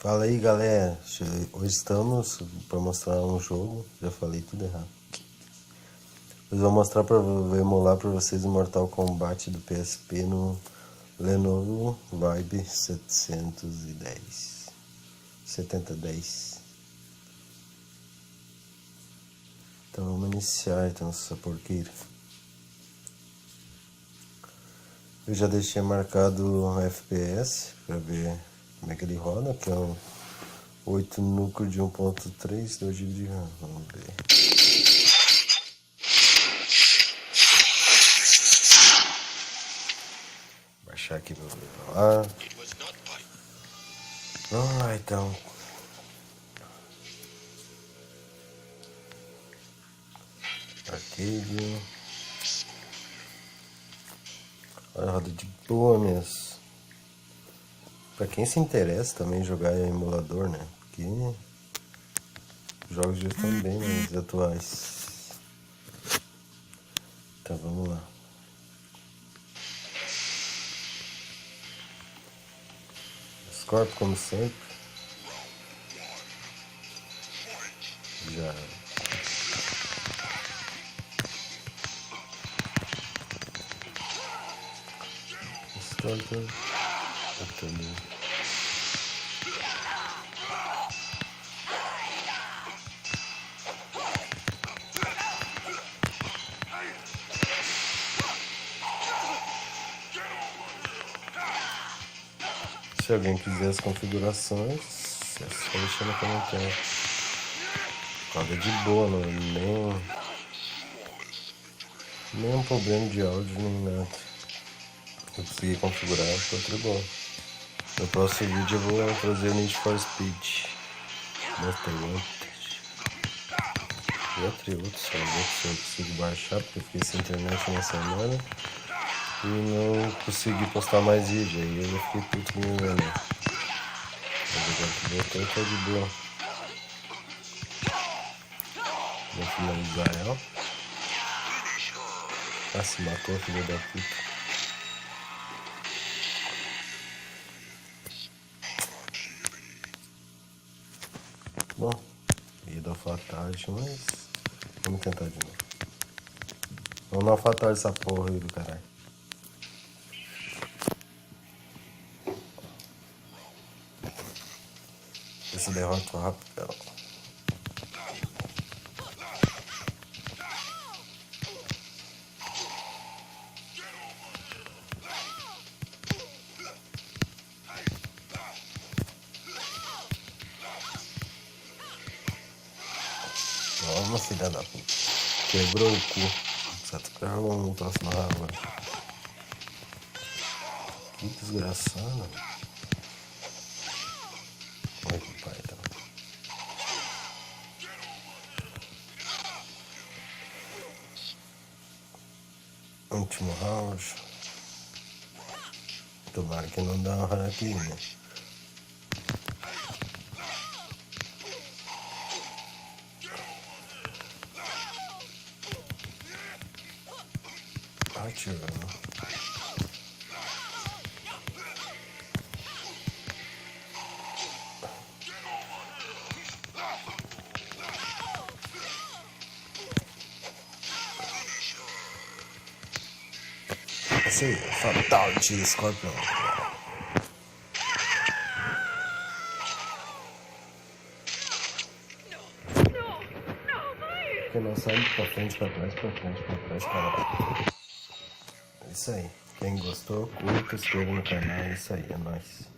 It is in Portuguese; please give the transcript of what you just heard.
Fala aí, galera. Hoje estamos para mostrar um jogo. Já falei tudo errado. Hoje vou mostrar vou emular para vocês o Mortal Kombat do PSP no Lenovo Vibe 7010. Então vamos iniciar então essa porqueira. Eu já deixei marcado um FPS para ver como é que ele roda, que é um 8 núcleo de 1.3, 2 GB de RAM. Vamos ver. Baixar aqui para ver lá. Vamos lá então. Arcade. Olha, roda de boa mesmo. Pra quem se interessa também jogar em emulador, né? Porque os jogos já estão bem mais atuais. Então vamos lá. Scorpio como sempre. Já. Scorpio. Também. Se alguém quiser as configurações, é só deixar no comentário. Roda de boa, não é nenhum problema de áudio nem nada. Eu consegui configurar, ficou tudo bom. No próximo vídeo eu vou trazer o Need for Speed. Entre outros, só ver se eu consigo baixar, porque eu fiquei sem internet uma semana e não consegui postar mais vídeo, aí eu fiquei puto com o meu, né? Mas agora que voltou, tá de boa. Vou finalizar ela. Ah, se matou, filho da puta. Bom, ia dar fatality, mas vamos tentar de novo. Vamos dar fatality essa porra aí do caralho. Esse derrota rapidão. Toma, filha da puta. Quebrou o cu. Certo, vamos no próximo round. Que desgraçado. Olha que pai, tá. Último round. Tomara que não dá uma rara aqui, né? Atirando. Esse aí, fatality Scorpion. Porque não sai pra frente, pra trás, pra frente, pra trás, pra lá. É isso aí. Quem gostou, curta, inscreva no canal. É isso aí, é nóis.